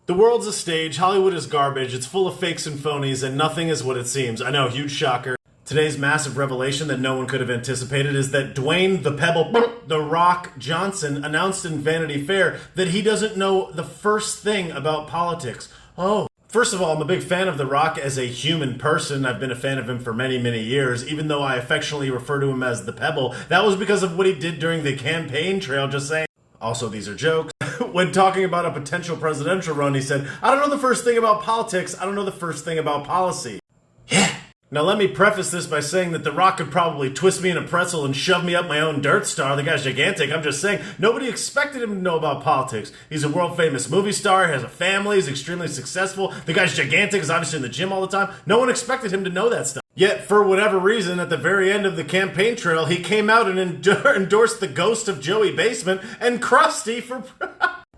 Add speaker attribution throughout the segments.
Speaker 1: The world's a stage, Hollywood is garbage, it's full of fakes and phonies, and nothing is what it seems. I know, huge shocker. Today's massive revelation that no one could have anticipated is that Dwayne the Pebble, The Rock Johnson announced in Vanity Fair that he doesn't know the first thing about politics. Oh. First of all, I'm a big fan of The Rock as a human person. I've been a fan of him for many, many years, even though I affectionately refer to him as the Pebble. That was because of what he did during the campaign trail, just saying. Also, these are jokes. When talking about a potential presidential run, he said, I don't know the first thing about politics, I don't know the first thing about policy. Yeah. Now let me preface this by saying that The Rock could probably twist me in a pretzel and shove me up my own dirt star. The guy's gigantic. I'm just saying, nobody expected him to know about politics. He's a world-famous movie star, has a family, he's extremely successful. The guy's gigantic, is obviously in the gym all the time. No one expected him to know that stuff. Yet, for whatever reason, at the very end of the campaign trail, he came out and endorsed the ghost of Joey Basement and Krusty for...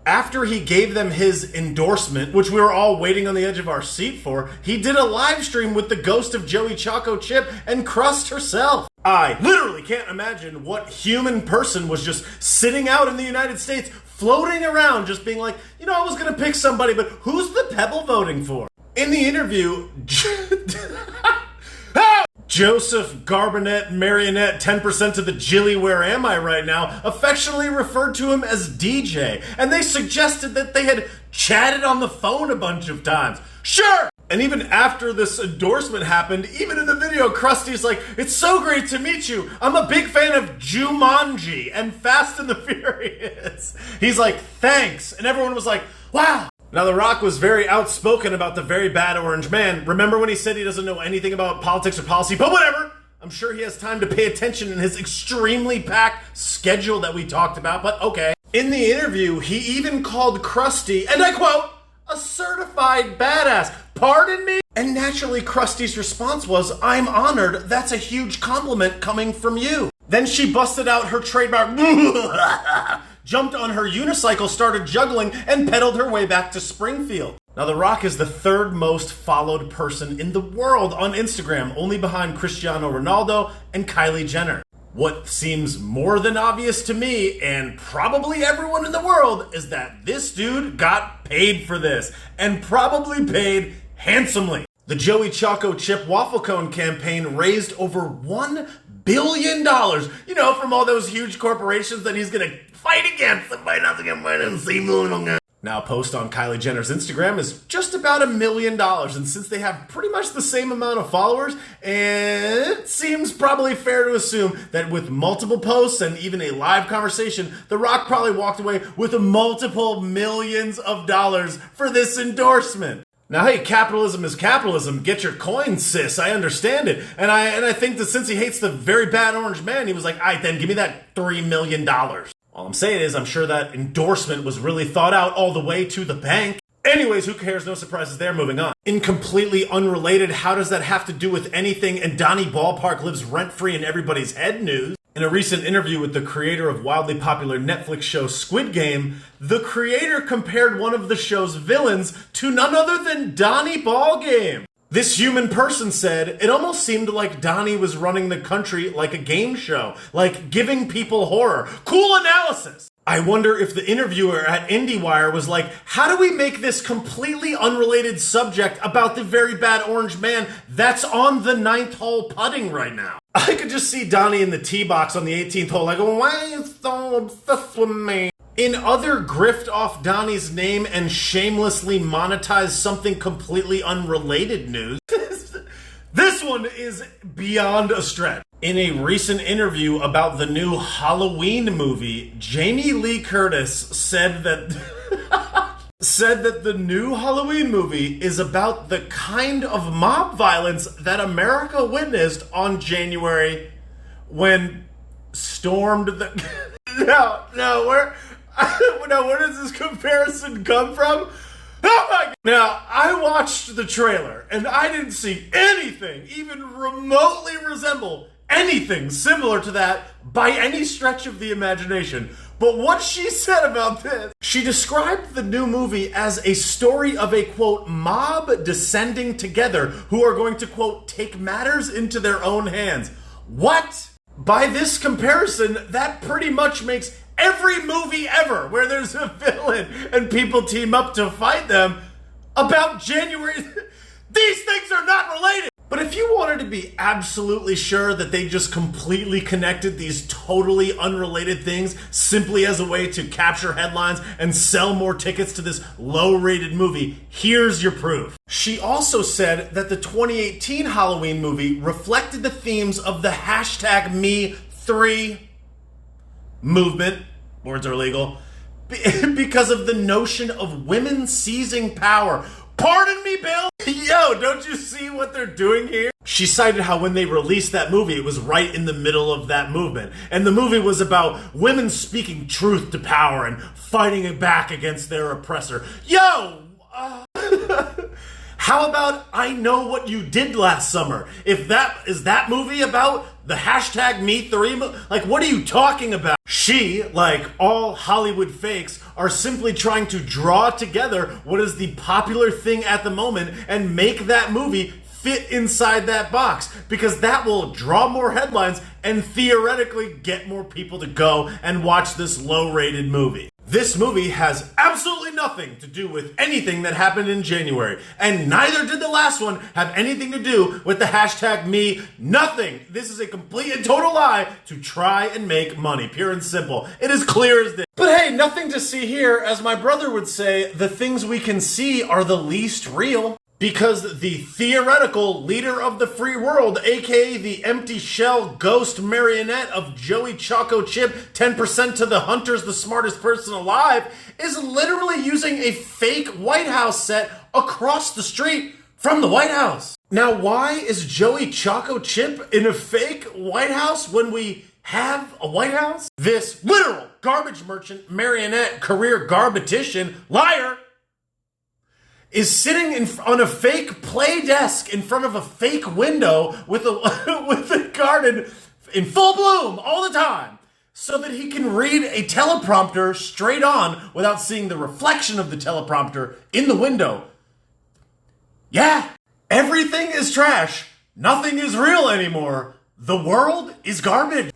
Speaker 1: After he gave them his endorsement, which we were all waiting on the edge of our seat for, he did a live stream with the ghost of Joey Choco Chip and Crust herself. I literally can't imagine what human person was just sitting out in the United States, floating around, just being like, you know, I was going to pick somebody, but who's the Pebble voting for? In the interview... Joseph Garbinette Marionette 10% to the Jilly Where Am I Right Now affectionately referred to him as DJ, and they suggested that they had chatted on the phone a bunch of times. Sure! And even after this endorsement happened, even in the video, Krusty's like, it's so great to meet you. I'm a big fan of Jumanji and Fast and the Furious. He's like, thanks. And everyone was like, wow. Now, The Rock was very outspoken about the very bad orange man. Remember when he said he doesn't know anything about politics or policy? But whatever! I'm sure he has time to pay attention in his extremely packed schedule that we talked about, but okay. In the interview, he even called Krusty, and I quote, a certified badass. Pardon me? And naturally, Krusty's response was, I'm honored. That's a huge compliment coming from you. Then she busted out her trademark jumped on her unicycle, started juggling, and pedaled her way back to Springfield. Now, The Rock is the third most followed person in the world on Instagram, only behind Cristiano Ronaldo and Kylie Jenner. What seems more than obvious to me, and probably everyone in the world, is that this dude got paid for this, and probably paid handsomely. The Joey Choco Chip Wafflecone campaign raised over $1 billion, you know, from all those huge corporations that he's gonna fight against. Now, a post on Kylie Jenner's Instagram is just about $1 million, and since they have pretty much the same amount of followers, it seems probably fair to assume that with multiple posts and even a live conversation, The Rock probably walked away with multiple millions of dollars for this endorsement. Now, hey, capitalism is capitalism. Get your coins, sis. I understand it. And I think that since he hates the very bad orange man, he was like, all right, then give me that $3 million. All I'm saying is I'm sure that endorsement was really thought out all the way to the bank. Anyways, who cares? No surprises there. Moving on. In completely unrelated, how does that have to do with anything? And Donnie Ballpark lives rent-free in everybody's head news. In a recent interview with the creator of wildly popular Netflix show Squid Game, the creator compared one of the show's villains to none other than Donnie Ballgame. This human person said, it almost seemed like Donnie was running the country like a game show, like giving people horror. Cool analysis! I wonder if the interviewer at IndieWire was like, how do we make this completely unrelated subject about the very bad orange man that's on the 9th hole putting right now? I could just see Donnie in the tee box on the 18th hole like, why are you so obsessed with me? In other grift off Donnie's name and shamelessly monetize something completely unrelated news, this one is beyond a stretch. In a recent interview about the new Halloween movie, Jamie Lee Curtis said that the new Halloween movie is about the kind of mob violence that America witnessed on January when stormed the... Where does this comparison come from? Oh my God. Now, I watched the trailer, and I didn't see anything even remotely resemble anything similar to that by any stretch of the imagination. But what she said about this, she described the new movie as a story of a, quote, mob descending together who are going to, quote, take matters into their own hands. What? By this comparison, that pretty much makes every movie ever where there's a villain and people team up to fight them about January. These things are not related. But if you wanted to be absolutely sure that they just completely connected these totally unrelated things simply as a way to capture headlines and sell more tickets to this low-rated movie, here's your proof. She also said that the 2018 Halloween movie reflected the themes of the hashtag #Me3 movement, words are illegal, because of the notion of women seizing power. Pardon me, Bill? Yo, don't you see what they're doing here? She cited how when they released that movie, it was right in the middle of that movement. And the movie was about women speaking truth to power and fighting it back against their oppressor. Yo! How about I Know What You Did Last Summer? If that is that movie about the hashtag #Me3, like, what are you talking about? She, like all Hollywood fakes, are simply trying to draw together what is the popular thing at the moment and make that movie fit inside that box, because that will draw more headlines and theoretically get more people to go and watch this low-rated movie. This movie has absolutely nothing to do with anything that happened in January, and neither did the last one have anything to do with the hashtag #Me. Nothing. This is a complete and total lie to try and make money, pure and simple. It is clear as day. But hey, nothing to see here. As my brother would say, the things we can see are the least real. Because the theoretical leader of the free world, aka the empty shell ghost marionette of Joey Choco Chip, 10% to the hunters, the smartest person alive, is literally using a fake White House set across the street from the White House. Now, why is Joey Choco Chip in a fake White House when we have a White House? This literal garbage merchant, marionette, career garbetician, liar, is sitting on a fake play desk in front of a fake window with a garden in full bloom all the time, so that he can read a teleprompter straight on without seeing the reflection of the teleprompter in the window. Yeah, everything is trash. Nothing is real anymore. The world is garbage.